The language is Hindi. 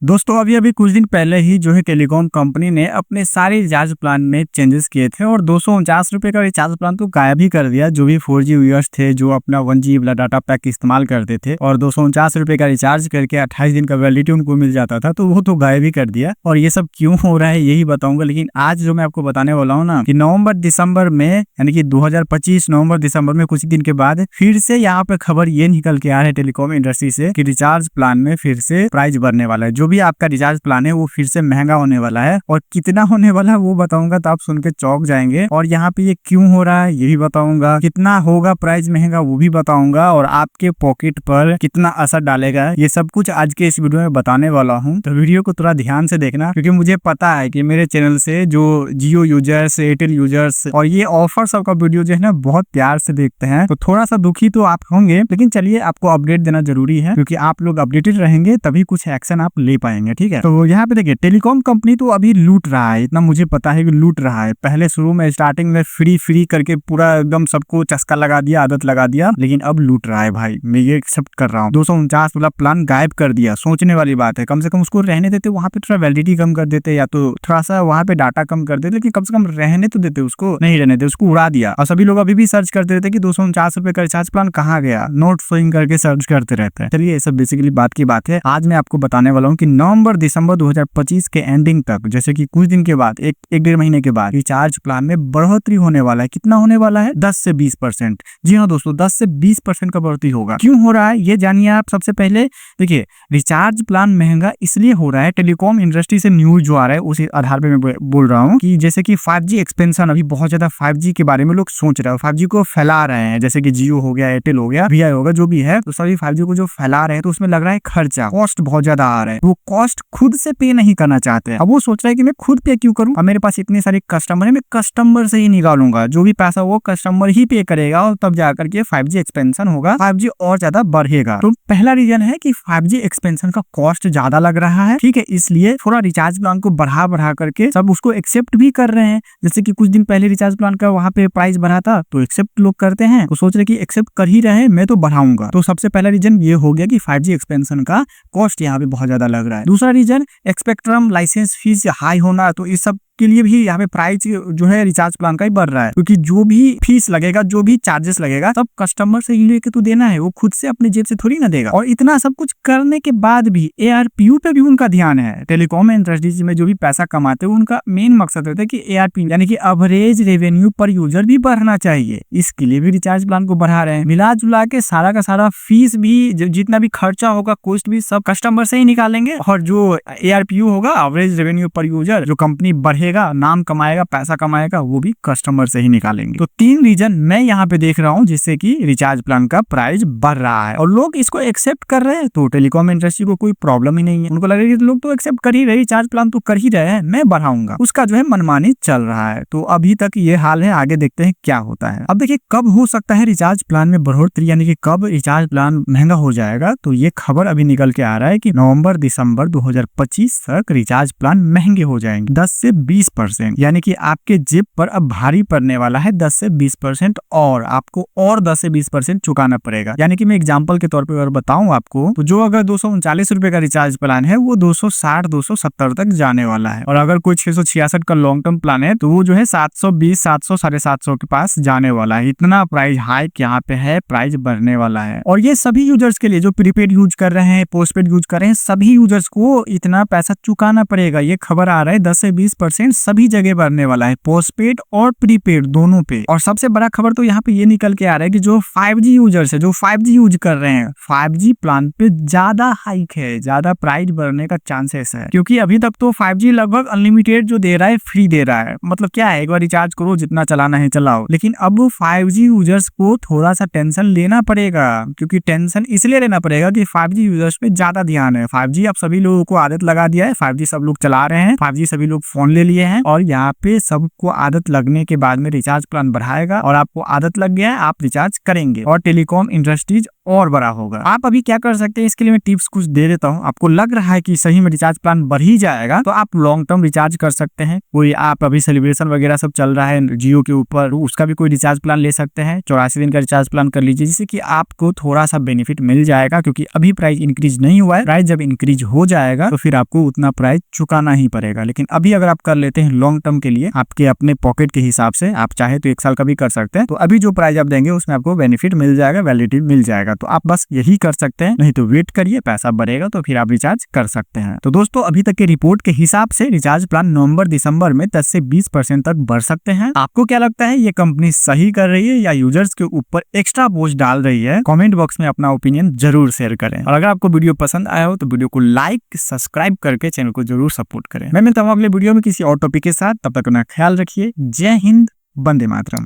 दोस्तों अभी अभी कुछ दिन पहले ही जो है टेलीकॉम कंपनी ने अपने सारे रिचार्ज प्लान में चेंजेस किए थे और 249 रुपए का रिचार्ज प्लान तो गायब ही कर दिया। जो भी 4G यूजर्स थे जो अपना 1 GB वाला डाटा पैक इस्तेमाल करते थे और 249 रुपए का रिचार्ज करके 28 दिन का वैलिडिटी उनको मिल जाता था, तो वो तो गायब ही कर दिया। और ये सब क्यों हो रहा है यही बताऊंगा। लेकिन आज जो मैं आपको बताने वाला हूँ ना कि नवंबर दिसंबर में यानी कि 2025 नवंबर दिसंबर में कुछ दिन के बाद फिर से यहाँ पे खबर ये निकल के आ रहा है टेलीकॉम इंडस्ट्री से कि रिचार्ज प्लान में फिर से प्राइस बढ़ने वाला है। जो भी आपका रिचार्ज प्लान है वो फिर से महंगा होने वाला है और कितना होने वाला है वो बताऊंगा, तो आप सुन के चौंक जाएंगे। और यहाँ पे ये क्यों हो रहा है ये भी बताऊंगा, कितना होगा प्राइस महंगा वो भी बताऊंगा और आपके पॉकेट पर कितना असर डालेगा, ये सब कुछ आज के इस वीडियो में बताने वाला हूँ। तो वीडियो को थोड़ा ध्यान से देखना, क्योंकि मुझे पता है कि मेरे चैनल से जो जियो यूजर्स, एयरटेल यूजर्स और ये ऑफर सबका वीडियो जो है ना बहुत प्यार से देखते हैं, तो थोड़ा सा दुखी तो आप होंगे। लेकिन चलिए, आपको अपडेट देना जरूरी है, क्योंकि आप लोग अपडेटेड रहेंगे तभी कुछ एक्शन आप ले पाएंगे। ठीक है, तो यहाँ पे देखिए टेलीकॉम कंपनी तो अभी लूट रहा है, इतना मुझे पता है कि लूट रहा है। पहले शुरू में स्टार्टिंग में फ्री करके पूरा एकदम सबको चस्का लगा दिया, आदत लगा दिया, लेकिन अब लूट रहा है भाई। मैं ये एक्सेप्ट कर रहा हूँ। 249 वाला प्लान गायब कर दिया, सोचने वाली बात है। कम से कम उसको रहने देते, वहां पे थोड़ा वैलिडिटी कम कर देते या तो थोड़ा सा वहां पे डाटा कम कर देते, लेकिन कम से कम रहने तो देते, उसको नहीं रहने देते, उसको उड़ा दिया। और सभी लोग अभी भी सर्च करते रहते कि 249 रुपए का रिचार्ज प्लान कहाँ गया, नोट शोइंग करके सर्च करते रहते हैं। चलिए, ये सब बेसिकली बात की बात है। आज मैं आपको बताने वाला हूँ कि नवंबर दिसंबर 2025 के एंडिंग तक, जैसे कि कुछ दिन के बाद, एक डेढ़ महीने के बाद रिचार्ज प्लान में बढ़ोतरी होने वाला है। कितना होने वाला है? 10 से 20%। जी हाँ दोस्तों, 10 से 20% का बढ़ोतरी होगा। क्यों हो रहा है ये जानिए आप। सबसे पहले देखिए, रिचार्ज प्लान महंगा इसलिए हो रहा है, टेलीकॉम इंडस्ट्री से न्यूज जो आ रहा है उसी आधार पे मैं बोल रहा हूँ कि जैसे कि 5G एक्सपेंशन, अभी बहुत ज्यादा 5G के बारे में लोग सोच रहे हैं, 5G को फैला रहे हैं। जैसे कि जियो हो गया, एयरटेल हो गया, VI होगा, जो भी है, तो सभी 5G को जो फैला रहे हैं, तो उसमें लग रहा है खर्चा, कॉस्ट बहुत ज्यादा आ रहा है। वो कॉस्ट खुद से पे नहीं करना चाहते हैं। अब वो सोच रहा है कि मैं खुद पे क्यों करूं, अब मेरे पास इतने सारे कस्टमर है, मैं कस्टमर से ही निकालूंगा, जो भी पैसा वो कस्टमर ही पे करेगा और तब जाकर के 5G एक्सपेंशन होगा, 5G और ज्यादा बढ़ेगा। तो पहला रीजन है कि 5G एक्सपेंशन का कॉस्ट ज्यादा लग रहा है। ठीक है, इसलिए थोड़ा रिचार्ज प्लान को बढ़ा करके सब उसको एक्सेप्ट भी कर रहे हैं। जैसे कि कुछ दिन पहले रिचार्ज प्लान का वहां पे प्राइस बढ़ा था, तो एक्सेप्ट लोग करते हैं, तो सोच रहे कि एक्सेप्ट कर ही रहे हैं, मैं तो बढ़ाऊंगा। तो सबसे पहला रीजन ये हो गया कि 5G एक्सपेंशन का कॉस्ट यहाँ पे बहुत ज्यादा लग रहा है। दूसरा reason, spectrum licence fee high होना, तो इस सब के लिए भी यहाँ पे प्राइस जो है रिचार्ज प्लान का ही बढ़ रहा है, क्योंकि जो भी फीस लगेगा, जो भी चार्जेस लगेगा, सब कस्टमर से ही लेके तो देना है, वो खुद से अपने जेब से थोड़ी ना देगा। और इतना सब कुछ करने के बाद भी ARPU पे भी उनका ध्यान है। टेलीकॉम इंडस्ट्री में जो भी पैसा कमाते हैं, उनका मेन मकसद रहता है कि ARPU यानी कि एवरेज रेवेन्यू पर यूजर भी बढ़ना चाहिए, इसके लिए भी रिचार्ज प्लान को बढ़ा रहे हैं। मिला जुला के सारा का सारा फीस भी, जितना भी खर्चा होगा, कॉस्ट भी सब कस्टमर से ही निकालेंगे, और जो ARPU होगा, एवरेज रेवेन्यू पर यूजर, जो कंपनी बढ़ेगा, नाम कमाएगा, पैसा कमाएगा, वो भी कस्टमर से ही निकालेंगे। तो 3 रीजन मैं यहाँ पे देख रहा हूँ जिससे कि रिचार्ज प्लान का प्राइस बढ़ रहा है और लोग इसको एक्सेप्ट कर रहे हैं। तो टेलीकॉम इंडस्ट्री को कोई प्रॉब्लम ही नहीं है, उनको लग रहा है कि लोग तो एक्सेप्ट कर ही रहे, रिचार्ज प्लान तो कर ही रहे हैं, मैं बढ़ाऊंगा, उसका जो है मनमानी चल रहा है। तो अभी तक ये हाल है, आगे देखते हैं क्या होता है। अब देखिए, कब हो सकता है रिचार्ज प्लान में बढ़ोतरी, यानी कि कब रिचार्ज प्लान महंगा हो जाएगा। तो ये खबर अभी निकल के आ रहा है कि नवंबर दिसंबर 2025 तक रिचार्ज प्लान महंगे हो जाएंगे 10 से 20%। यानी कि आपके जेब पर अब भारी पड़ने वाला है 10 से 20%, और आपको और 10 से 20% चुकाना पड़ेगा। यानी कि मैं एग्जांपल के तौर पे अगर बताऊं आपको, तो जो अगर 239 रुपए का रिचार्ज प्लान है, वो 260 270 तक जाने वाला है। और अगर कोई 666 का लॉन्ग टर्म प्लान है, तो वो जो है 720 700 750 के पास जाने वाला है। इतना प्राइस हाइक यहाँ पे है, प्राइस बढ़ने वाला है। और ये सभी यूजर्स के लिए, जो प्रीपेड यूज कर रहे हैं, पोस्टपेड यूज कर रहे हैं, सभी यूजर्स को इतना पैसा चुकाना पड़ेगा। ये खबर आ रहा है 10 से 20% सभी जगह बढ़ने वाला है, पोस्टपेड और प्रीपेड दोनों पे। और सबसे बड़ा खबर तो यहाँ पे ये निकल के आ रहा है कि जो 5G यूजर्स है, जो 5G यूज कर रहे हैं, 5G प्लान पे ज्यादा हाइक है, ज्यादा प्राइस बढ़ने का चांसेस है। क्योंकि अभी तक तो 5G लगभग अनलिमिटेड जो दे रहा है, फ्री दे रहा है। मतलब क्या है, एक बार रिचार्ज करो, जितना चलाना है चलाओ। लेकिन अब 5G यूजर्स को थोड़ा सा टेंशन लेना पड़ेगा, क्योंकि टेंशन इसलिए लेना पड़ेगा कि 5G यूजर्स पे ज्यादा ध्यान है। 5G अब सभी लोगों को आदत लगा दिया है, 5G सब लोग चला रहे हैं, 5G सभी लोग फोन ले लिए लिए हैं और यहाँ पे सबको आदत लगने के बाद में रिचार्ज प्लान बढ़ाएगा और आपको आदत लग गया है, आप रिचार्ज करेंगे और टेलीकॉम इंडस्ट्रीज और बड़ा होगा। आप अभी क्या कर सकते हैं, इसके लिए मैं टिप्स कुछ दे देता हूँ। आपको लग रहा है कि सही में रिचार्ज प्लान बढ़ ही जाएगा तो आप लॉन्ग टर्म रिचार्ज कर सकते हैं। कोई आप अभी सेलिब्रेशन वगैरह सब चल रहा है जियो के ऊपर, उसका भी कोई रिचार्ज प्लान ले सकते हैं। 84 दिन का रिचार्ज प्लान कर लीजिए, जिससे कि आपको थोड़ा सा बेनिफिट मिल जाएगा, क्योंकि अभी प्राइस इंक्रीज नहीं हुआ है। प्राइस जब इंक्रीज हो जाएगा तो फिर आपको उतना प्राइस चुकाना ही पड़ेगा। लेकिन अभी अगर आप कर लेते हैं लॉन्ग टर्म के लिए, आपके अपने पॉकेट के हिसाब से, आप चाहे तो 1 साल का भी कर सकते हैं, तो अभी जो प्राइस आप देंगे उसमें आपको बेनिफिट मिल जाएगा, वैलिडिटी मिल जाएगा। तो आप बस यही कर सकते हैं, नहीं तो वेट करिए, पैसा बढ़ेगा तो फिर आप रिचार्ज कर सकते हैं। तो दोस्तों अभी तक के रिपोर्ट के हिसाब से रिचार्ज प्लान नवंबर दिसंबर में 10 से 20% तक बढ़ सकते हैं। आपको क्या लगता है, ये कंपनी सही कर रही है या यूजर्स के ऊपर एक्स्ट्रा बोझ डाल रही है? कमेंट बॉक्स में अपना ओपिनियन जरूर शेयर करें और अगर आपको वीडियो पसंद आया हो तो वीडियो को लाइक सब्सक्राइब करके चैनल को जरूर सपोर्ट करें। मैं मिलता हूं अगले वीडियो में किसी और टॉपिक के साथ, तब तक अपना ख्याल रखिए। जय हिंद, वंदे मातरम।